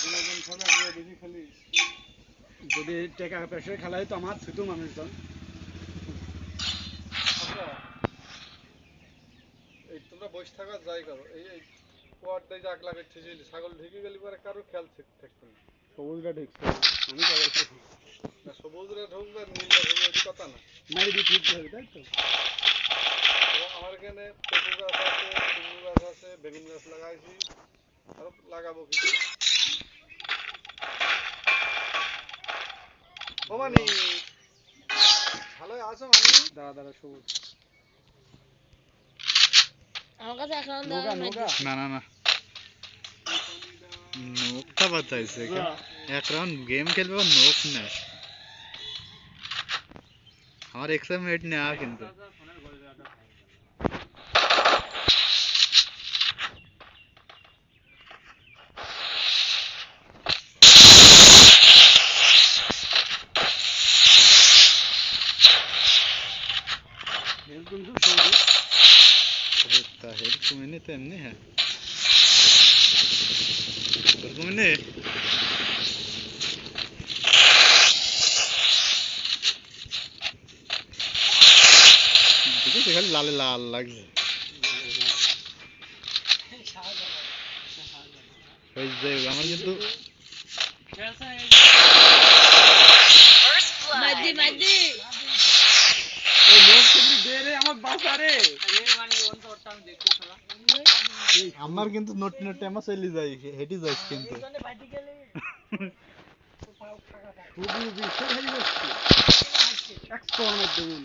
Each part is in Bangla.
বিনোদন ছাড়া বেশি খালি যদি টাকা পয়সা খেলায় তো আমার শুধু মানুষজন এই তোমরা বসে থাকা যাই করো এই কোয়ার দিয়ে জাগ লাগাচ্ছিল ছাগল ঢেকে গেলে পরে কারো খেয়াল থাকতো না সবুজরা ঢুকছে আমি না সবুজরা ঢুকবে নীলরা ঢুকবে এই কথা না মারি দিয়ে ঠিক হবে তাই তো এবং আমার এখানে পেঁপে গাছ আছে কুমড়ো গাছ আছে বেগুন গাছ লাগাইছি আর লাগাবো কিছু ও মানে ভালো আছো মানে দাদা সবুজ আমার কাছে এখন না না না নোকটা বাতাইছে এক রাউন্ড গেম খেলবে আর নোক না আমার এক্সাইটমেন্ট নেওয়া কিন্তু हेल्प को मैंने तो हमने है और को मैंने देखो देखो लाल लाल लग है जाए हमारे ये तो मद्दी मद्दी এই লোক তুমি দে রে আমার বাসা রে আমার কিন্তু নোট নোট টাইম চলে যায় হেডি যাইস কিন্তু খুবই বিশাল হয়ে যাচ্ছে এক্সট্রার মাধ্যমে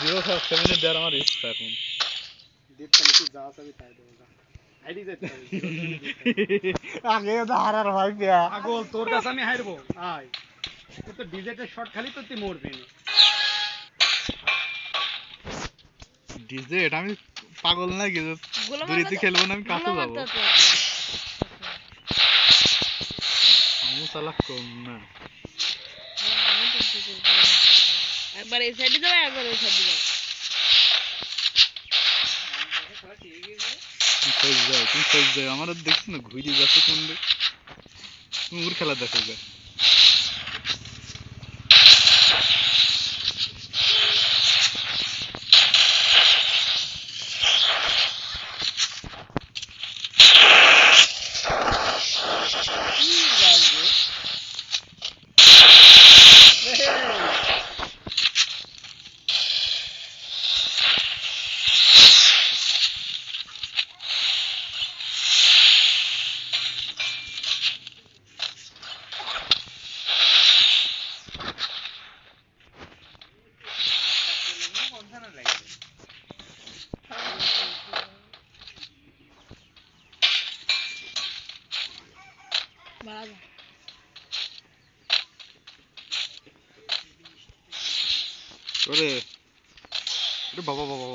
0-7 এর দ্বারা আমার রিস্ক এখন দেখতে কি যা সবই তাই দেবো আইডি যেতে আগে তো হারার ভাই পিয়া আগল তোর কাছে আমি হারবো আয় তুই তো ডিজেটের শট খালি তো তুই মরবি না ডিজে এটা আমি পাগল না কি দূরেতে খেলবো না আমি কাছে যাব আমি চালাক কম না একবার এই সাইডে যাও একবার ওই সাইডে যাও তুই কই যাও আমার দেখছিস না ঘুরে যাচ্ছে কোন দিক তুমি ওর খেলা দেখো যা ওরে ওরে বাবা বাবা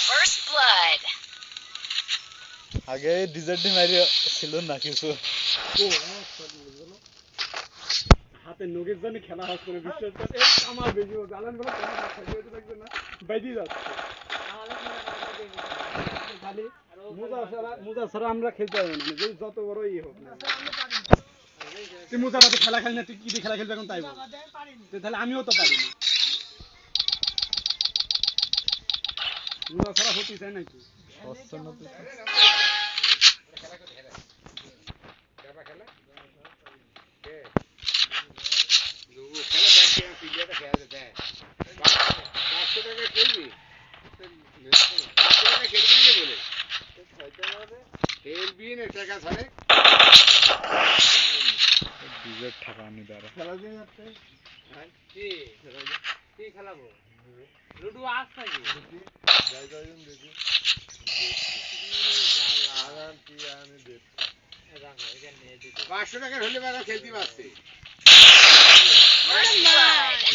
ফার্স্ট ব্লাড আগে ডিজার্ট মারিয়া ছিল না কিছু হাতে নগের জন্য খেলা হচ্ছে না বিশ্বাস করে আমার বেশি জানান বলে থাকবে না বাইদি যাচ্ছে খালি মুজা ছাড়া আমরা খেলতে পারবো না যে যত বড় ইয়ে হোক না তুই মুজা বাদে খেলা খেলি না তুই কি দিয়ে খেলা খেলবে এখন তাই বল তাহলে আমিও তো পারিনি মুজা ছাড়া হতে চাই নাকি ঠাকানি দ্বারা খেলাবো লুডু আস নাকি দেখি $500 হলে বাবা খেলতে পারছে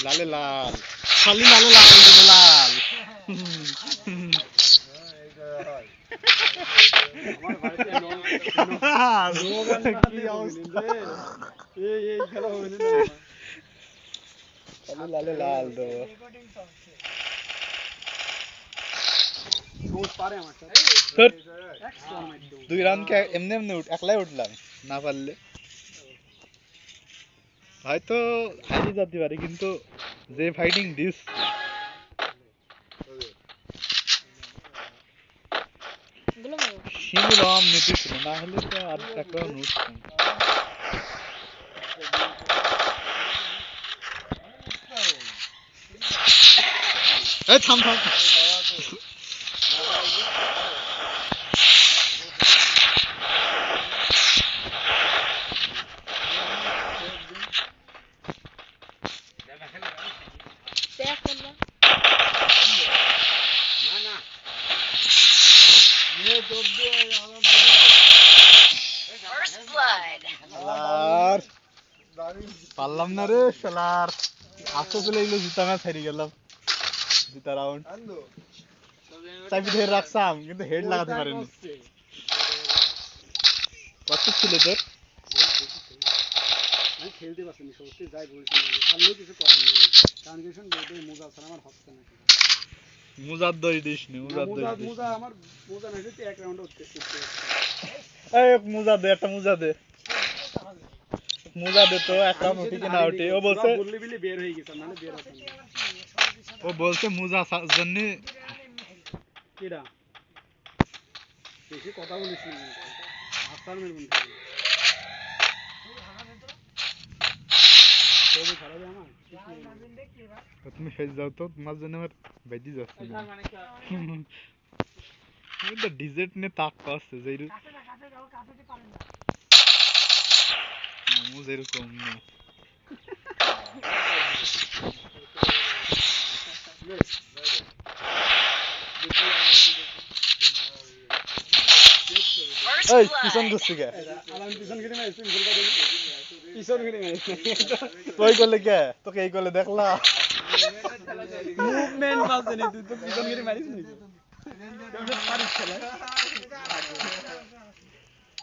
লালে লাল খালি লালে লাল লাল আমার বাড়িতে কি অবস্থা এই খেলা হবে না কালো লালে লাল দেবো। সবুজ পারে আমার সাথে। ধুর, একদম একদম। 2 রাউন্ড কে এমনি এমনি একলাই উঠলাম না পারলে হয়তো হারিয়ে যেতে পারি, কিন্তু যে ফাইটিং দিস গুলো মারো। শিমুল আম নিতেছিল, না হলে তো আর একটা উঠতাম। এই থাম থাম। ত্যাগ করবা। শালার পারলাম না রে শালার, আসো চলে এগুলো জুতা ম্যাচ হেরে গেলাম। জুতা রাউন্ড চাবি ধরে রাখছাম কিন্তু হেড লাগাতে পারিনি। কত ছিল তোর? আমি খেলতে পারছি না, সত্যি যাই বলছি না, হারলেও কিছু করার নেই। ট্রানজিশন দিয়ে মোজা ছাড়া আমার হচ্ছে না। মুজার দই দিস নি, মুজার দই দিস মোজা আমার মোজা নাই যে এক রাউন্ডে উঠতে উঠতে। এই এক মুজা দে, একটা মুজা দে, মুজা দে তো একটা উঠি কি না উঠি। ও বলছে বললি বিলি বের হয়ে গেছে, নালে বের হতো না। ও বলছে মুজা জন্য কিডা বেশি কথা বলিস না, হাসার মের বন্ধু তোকে ছাড়া দে আমার। তুমি হেজ যাও তো, তোমার জন্য আমার বেজি যাচ্ছে না। এটা ডিজেট নে তাক পাচ্ছে যেইরু আমু যেরকম না। এই পিছন করছি কে? আলাম পিছন ঘিরে মারিস, তুমি ভুল করে পিছন ঘিরে মারিস। তুই করলে কে? তোকে এই করলে দেখলা মুভমেন্ট বাজে নি, তুই তো পিছন ঘিরে মারিস নি। তোমরা পারিস খেলা।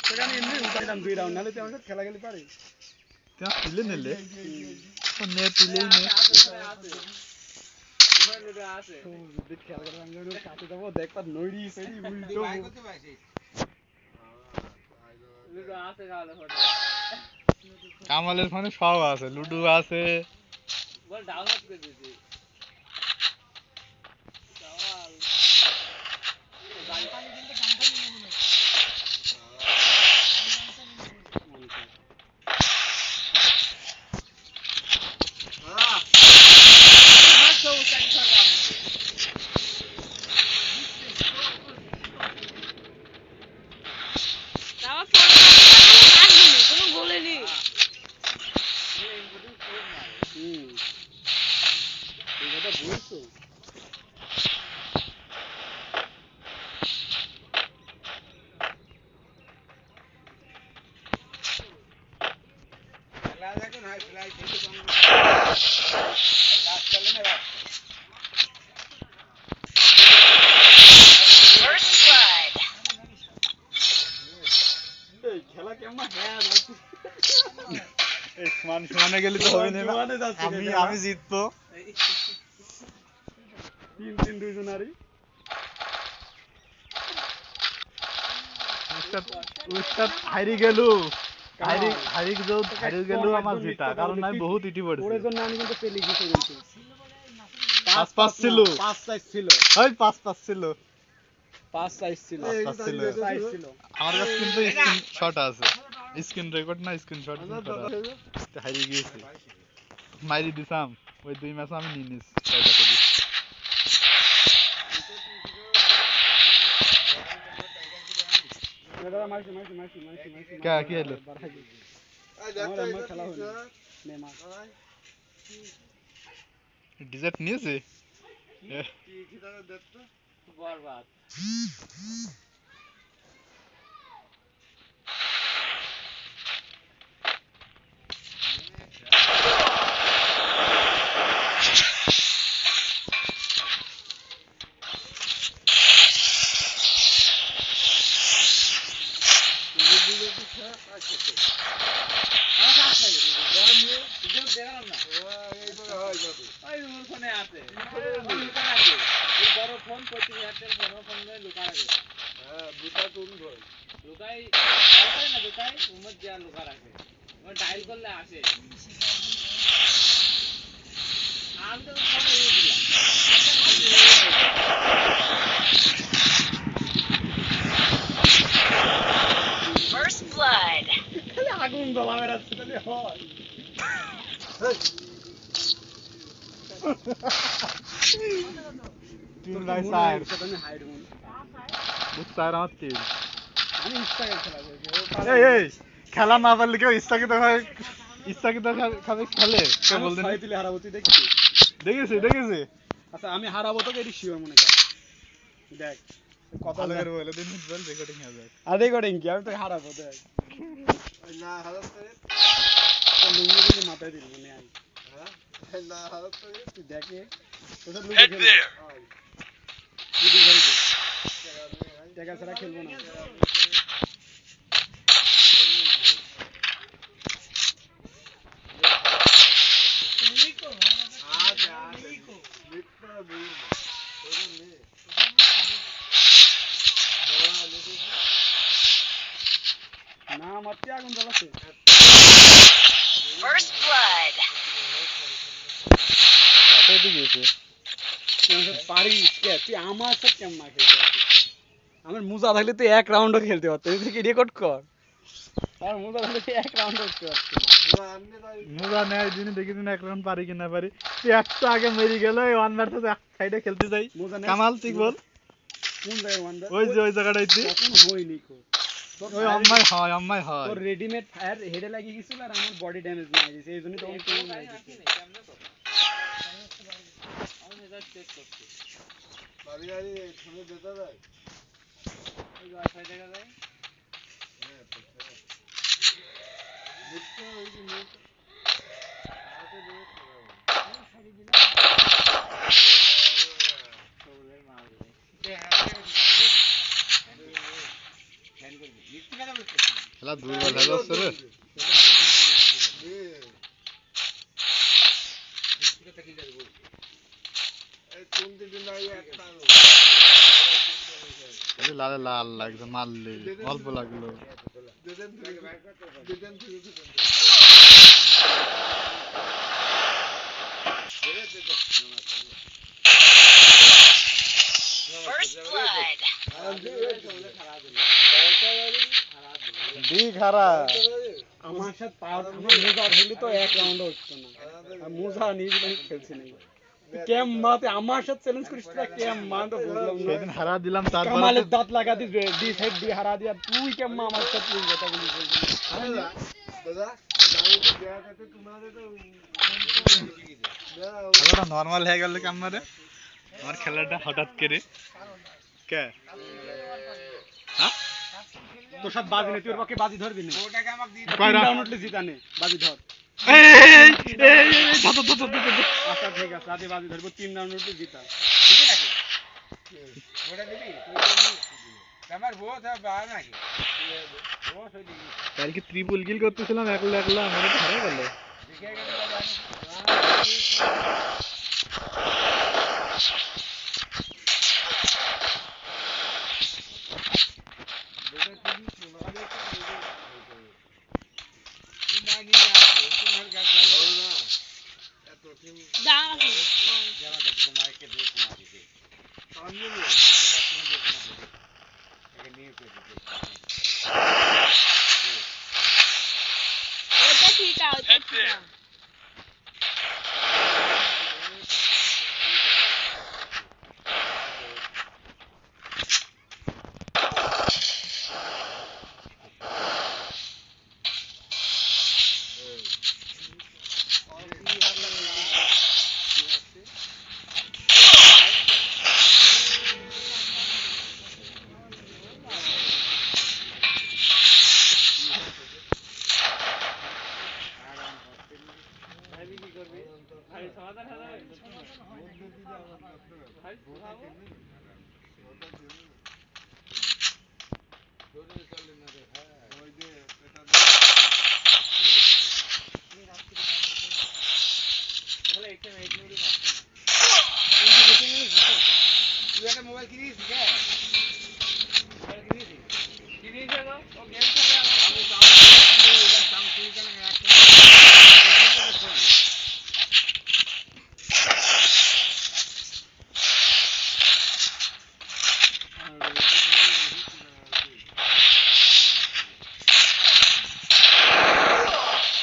সেখানে এমনি উঠাইলাম 2 রাউন্ড, নালে তুই আমার সাথে খেলা খেলি পারিস। তুই তুলে নিলে তো নে তুলেই নে। যদি খেলা খেলা আমি কাছে যাবো দেখবা নইরি সেরি উল্টো কামালের ফোনে সব আছে, লুডো আছে। আমার ফোনে লাগবে কোনো গোলে নেই। এই কথা বলছো। এই খেলা কেমন হ্যাঁ এই সমান সমানে গেলে তো হবে না। আমি জিতবো। 3-3 দুইজনারই। উস্তাদ হারি গেল, হারি গেল আমার জিতা, কারণ আমি বহুত ইটি পড়ছি। ওর জন্য আমি কিন্তু পেলি গেছি কিন্তু 5-5 ছিল, 5 সাইজ ছিল, ওই 5-5 ছিল, 5 সাইজ ছিল, 5-5 ছিল। আমার কাছে কিন্তু স্ক্রিনশট আছে, স্ক্রিন রেকর্ড না স্ক্রিনশট করা। হারি গিয়েছি, মাইরি দিছাম ওই 2 ম্যাচ আমি নিয়ে নিস ছয়টা করে। মেডারা মারছি কে কি হলো? আমার খেলা হলো নেমার ডিজার্ট নিয়েছে বরবাদ। বড় ফোন 35,000 টাকার বড় ফোন লুকা রাখে হ্যাঁ দুটা টুন ধর লুকাই না লুকাই উম্মত যা লুকা রাখে ওই ডায়াল করলে আসে আমি তো ফোন দিয়ে দিলাম First blood. খালি আগুন গলা বেরাচ্ছে তাহলে হয় তিন বাই চার আমি হাইড মন বুঝ চার আমার তিন আমি ইনস্টাগ্রাম খেলা করি এই খেলা না পারলে কেউ ইচ্ছাকৃত খাবে খেলে কে বলতে ছয় তুলে হারাবো তুই দেখছিস দেখেছি আচ্ছা আমি হারাবো তোকে এটি শিওর মনে কর দেখ কত ভালো করে বলে দিন বল রেকর্ডিং হবে আদে করেন কি আমি তোকে হারাবো দেখ না হারাতে তো লুঙ্গি দিলে মাথায় দিল মনে আই হ্যাঁ না হারাতে তুই দেখে তোদের লুঙ্গি খেলবো তুই ঘরে দে টাকা ছাড়া খেলবো না না মারতে আগুন জ্বালাছে First blood. কত দিয়েছে তুই পারিস কে তুই আমার সাথে কেমন না খেলতে পারছিস আমার মুজা থাকলে তুই এক রাউন্ডও খেলতে পারতো তুই কি রেকর্ড কর আর মুজা থাকলে তুই এক রাউন্ডও খেলতে পারছিস মুজা নেয় দিনে দেখি দিন এক রাউন্ড পারি কিনা পারি তুই একটা আগে মেরে গেল এই ওয়ান বার এক সাইডে খেলতে যাই মুজা নেয় কামাল তুই বল কোন জায়গায় ওয়ান্ডার ওই যে ওই জায়গাটাই তুই কখন হইনি কো ওই আম্মাই হয় তোর রেডিমেড ফায়ার হেডে লাগিয়ে গেছিল আর আমার বডি ড্যামেজ না হয়েছে এই জন্য তো আমি কোনো নাই বাড়ি বাড়ি ফোনে যেতে দেয় ওই যে ওয়াইফাই দেখা যায় খেলা দুর্বল হয়ে যাচ্ছে রে লাল লাল লাগছে মারলে অল্প লাগলো First blood. দি খারা আমার সাথে পাওয়ার আমার মুজা হইলে তো এক রাউন্ডও হতো না আর মুজা নিজে খেলছি না কেম মাতে আমার সাথে চ্যালেঞ্জ করিস না কেম মা তো বুঝলাম না সেদিন হারা দিলাম তারপর কামালের দাঁত লাগা দি সাইড দিয়ে হারা দিয়া তুই কেম মা আমার সাথে তুই কথা বলি দাদা খেলাটা নর্মাল হয়ে গেল কেমন রে আমার খেলাটা হঠাৎ করে কে হ্যাঁ তোর সাথে বাজি নেই তোর পক্ষে বাজি ধরবি না কয়রা? রাউন্ড উঠলে জিতানে বাজি ধর আচ্ছা ঠিক আছে আজকে বাজি ধরবো 3 রাউন্ড উঠলে জিতা কালকে ত্রিপুল কিল করতেছিলাম একলা একলা আমার তো হারা গেল দাঁড়া ওটা ঠিক আছে ওটা ঠিক আছে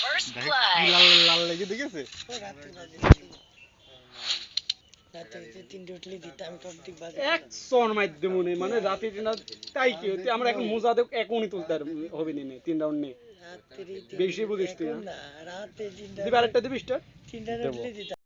First দেখ কি blood. লাল লাল লেগে দেখেছে একশোর মাধ্যমে মানে রাতে তিনটা তাই কি হইতে আমরা এখন মোজা দেখ এখনই তুলতে হবে নি 3 রাউন্ড নেই বেশি বুঝিস তুই দিবি আরেকটা দিবি স্টার দেবো